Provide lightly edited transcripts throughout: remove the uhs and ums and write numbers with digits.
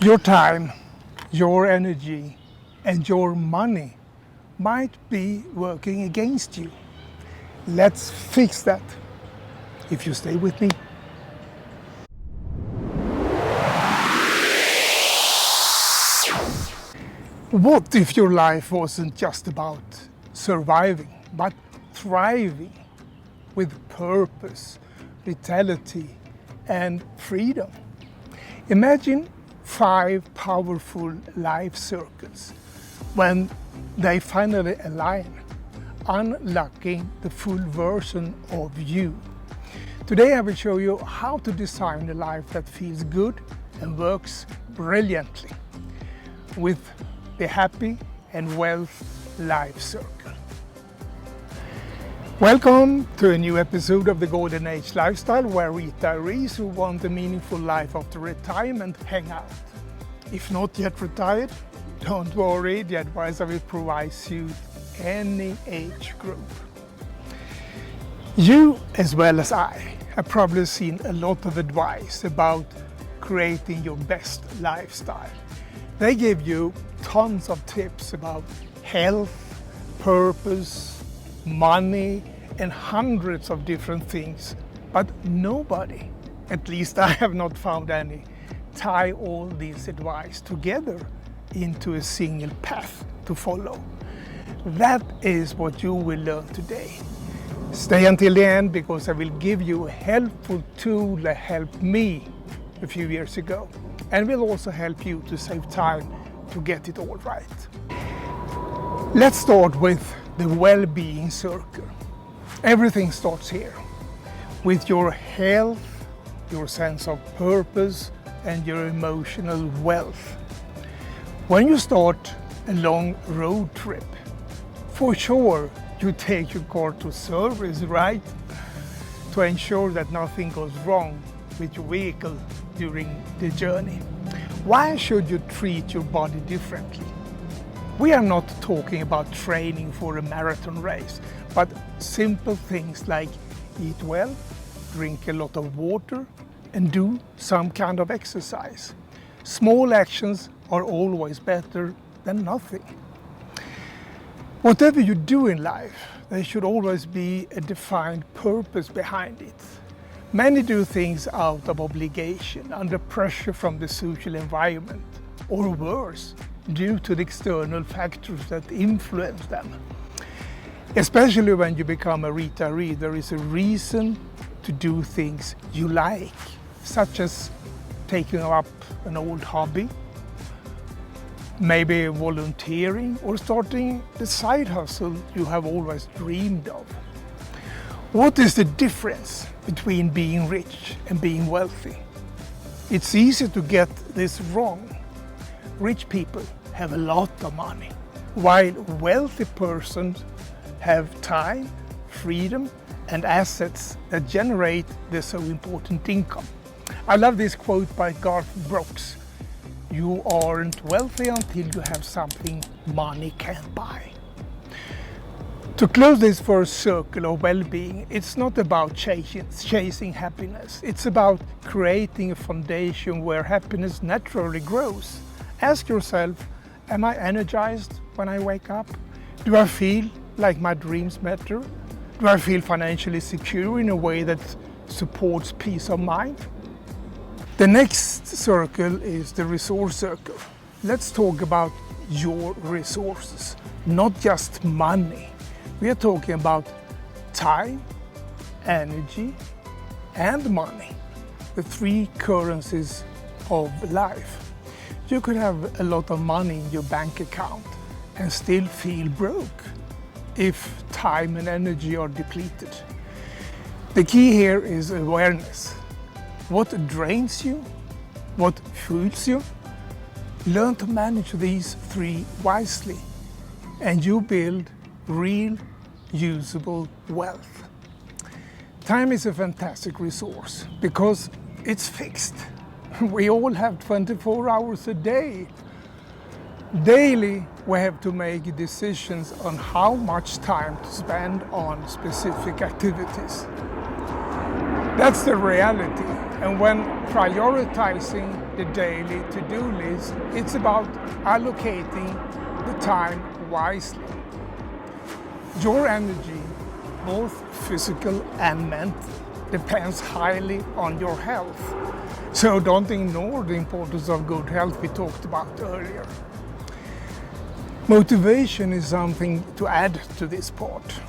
Your time, your energy, and your money might be working against you. Let's fix that if you stay with me. What if your life wasn't just about surviving, but thriving with purpose, vitality, and freedom? Imagine 5 powerful life circles when they finally align, unlocking the full version of you. Today I will show you how to design a life that feels good and works brilliantly with the happy and wealth life circle. Welcome to a new episode of the Golden Age Lifestyle, where retirees who want a meaningful life after retirement hang out. If not yet retired, don't worry, the advice I will provide suits any age group. You, as well as I, have probably seen a lot of advice about creating your best lifestyle. They give you tons of tips about health, purpose, money, and hundreds of different things, but nobody, at least I have not found any, tie all this advice together into a single path to follow. That is what you will learn today. Stay until the end, because I will give you a helpful tool that helped me a few years ago and will also help you to save time to get it all right. Let's start with the well-being circle. Everything starts here, with your health, your sense of purpose, and your emotional wealth. When you start a long road trip, for sure you take your car to service, right? To ensure that nothing goes wrong with your vehicle during the journey. Why should you treat your body differently? We are not talking about training for a marathon race, but simple things like eat well, drink a lot of water, and do some kind of exercise. Small actions are always better than nothing. Whatever you do in life, there should always be a defined purpose behind it. Many do things out of obligation, under pressure from the social environment, or worse, due to the external factors that influence them. Especially when you become a retiree, there is a reason to do things you like, such as taking up an old hobby, maybe volunteering, or starting the side hustle you have always dreamed of. What is the difference between being rich and being wealthy? It's easy to get this wrong. Rich people have a lot of money, while wealthy persons have time, freedom, and assets that generate the so important income. I love this quote by Garth Brooks: "You aren't wealthy until you have something money can't buy." To close this first circle of well-being, it's not about chasing happiness. It's about creating a foundation where happiness naturally grows. Ask yourself, am I energized when I wake up? Do I feel like my dreams matter? Do I feel financially secure in a way that supports peace of mind? The next circle is the resource circle. Let's talk about your resources, not just money. We are talking about time, energy, and money, the 3 currencies of life. You could have a lot of money in your bank account and still feel broke if time and energy are depleted. The key here is awareness. What drains you? What fuels you? Learn to manage these 3 wisely, and you build real, usable wealth. Time is a fantastic resource because it's fixed. We all have 24 hours a day. Daily, we have to make decisions on how much time to spend on specific activities. That's the reality. And when prioritizing the daily to-do list. It's about allocating the time wisely. Your energy, both physical and mental, depends highly on your health. So don't ignore the importance of good health we talked about earlier. Motivation is something to add to this part,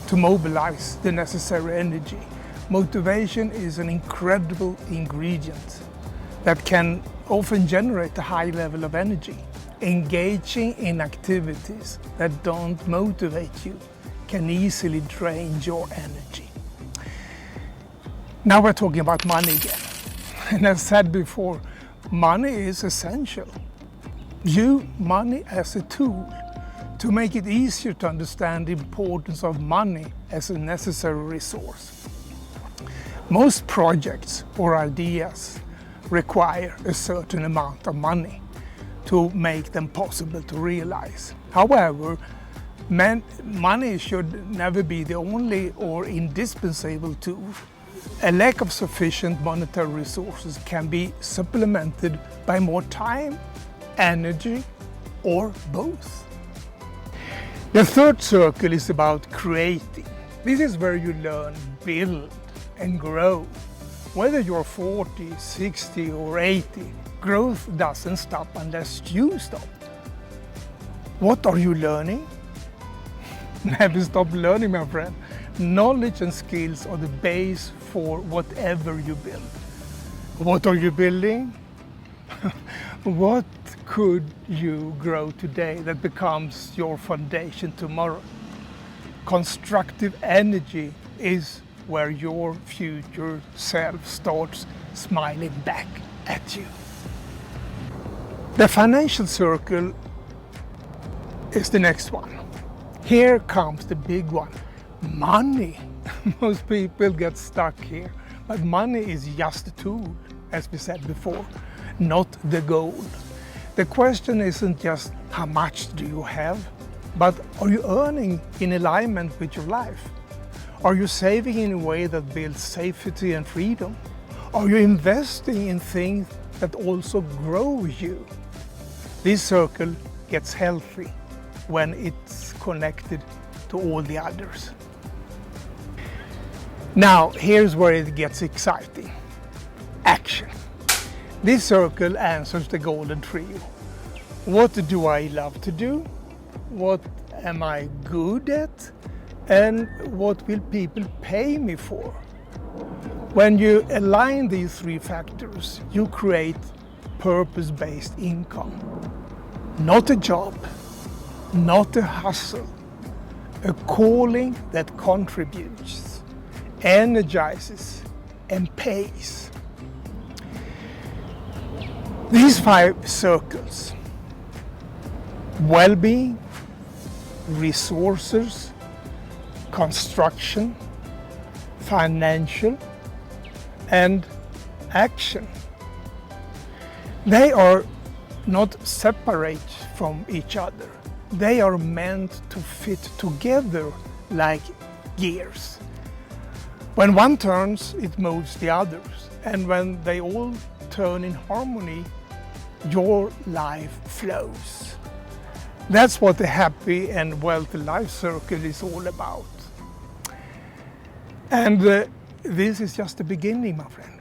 to mobilize the necessary energy. Motivation is an incredible ingredient that can often generate a high level of energy. Engaging in activities that don't motivate you can easily drain your energy. Now we're talking about money again. And as said before, money is essential. View money as a tool to make it easier to understand the importance of money as a necessary resource. Most projects or ideas require a certain amount of money to make them possible to realize. However, money should never be the only or indispensable tool. A lack of sufficient monetary resources can be supplemented by more time, energy, or both. The third circle is about creating. This is where you learn, build, and grow. Whether you're 40, 60, or 80, growth doesn't stop unless you stop. What are you learning? Never stop learning, my friend. Knowledge and skills are the base for whatever you build. What are you building? What could you grow today that becomes your foundation tomorrow? Constructive energy is where your future self starts smiling back at you. The financial circle is the next one. Here comes the big one, money. Most people get stuck here, but money is just a tool, as we said before, not the goal. The question isn't just how much do you have, but are you earning in alignment with your life? Are you saving in a way that builds safety and freedom? Are you investing in things that also grow you? This circle gets healthy when it's connected to all the others. Now, here's where it gets exciting. Action. This circle answers the golden trio. What do I love to do? What am I good at? And what will people pay me for? When you align these three factors, you create purpose-based income. Not a job, not a hustle, a calling that contributes, energizes, and pays. These 5 circles: well-being, resources, construction, financial, and action. They are not separate from each other. They are meant to fit together like gears. When one turns, it moves the others. And when they all turn in harmony, your life flows. That's what the happy and wealthy life circle is all about. And this is just the beginning, my friend.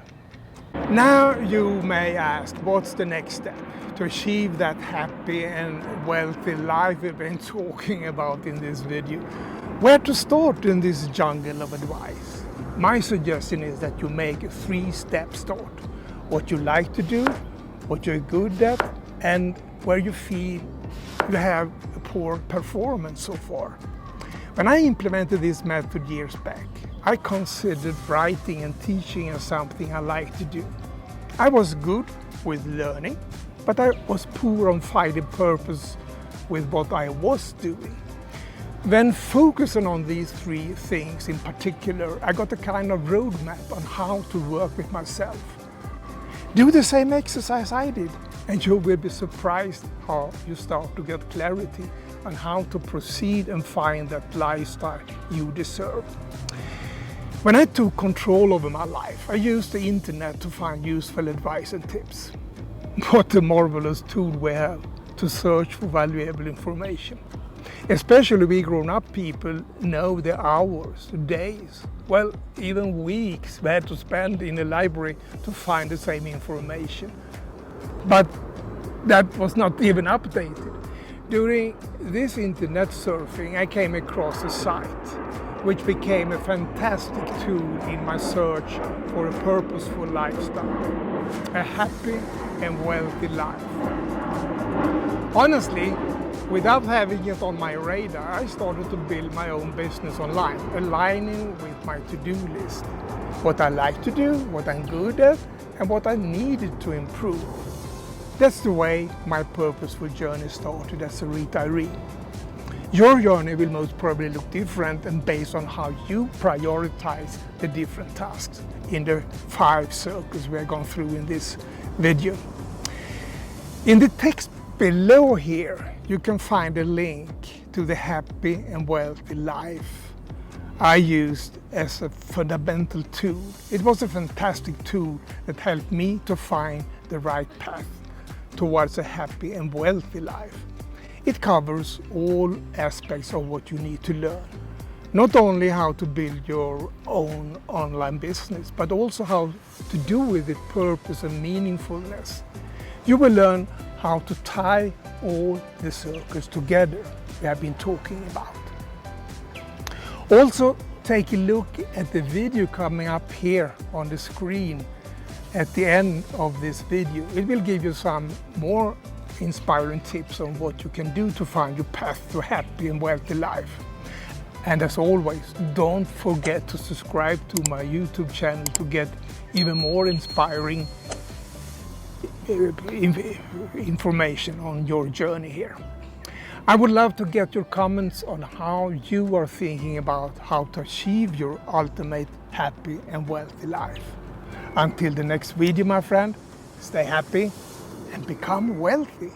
Now you may ask, what's the next step to achieve that happy and wealthy life we've been talking about in this video? Where to start in this jungle of advice? My suggestion is that you make a 3-step start. What you like to do, what you're good at, and where you feel you have a poor performance so far. When I implemented this method years back, I considered writing and teaching as something I like to do. I was good with learning, but I was poor on finding purpose with what I was doing. When focusing on these 3 things in particular, I got a kind of roadmap on how to work with myself. Do the same exercise I did, and you will be surprised how you start to get clarity on how to proceed and find that lifestyle you deserve. When I took control over my life, I used the internet to find useful advice and tips. what a marvelous tool we have to search for valuable information. Especially we grown-up people know the hours, the days, well, even weeks we had to spend in the library to find the same information. But that was not even updated. During this internet surfing, I came across a site which became a fantastic tool in my search for a purposeful lifestyle, a happy and wealthy life. Honestly, without having it on my radar, I started to build my own business online, aligning with my to-do list. What I like to do, what I'm good at, and what I needed to improve. That's the way my purposeful journey started as a retiree. Your journey will most probably look different and based on how you prioritize the different tasks in the 5 circles we have gone through in this video. In the text below here, you can find a link to the happy and wealthy life I used as a fundamental tool. It was a fantastic tool that helped me to find the right path towards a happy and wealthy life. It covers all aspects of what you need to learn. Not only how to build your own online business, but also how to do with it purpose and meaningfulness. You will learn how to tie all the circles together we have been talking about. Also, take a look at the video coming up here on the screen at the end of this video. It will give you some more inspiring tips on what you can do to find your path to a happy and wealthy life. And as always, don't forget to subscribe to my YouTube channel to get even more inspiring information on your journey here. I would love to get your comments on how you are thinking about how to achieve your ultimate happy and wealthy life. Until the next video, my friend, stay happy and become wealthy.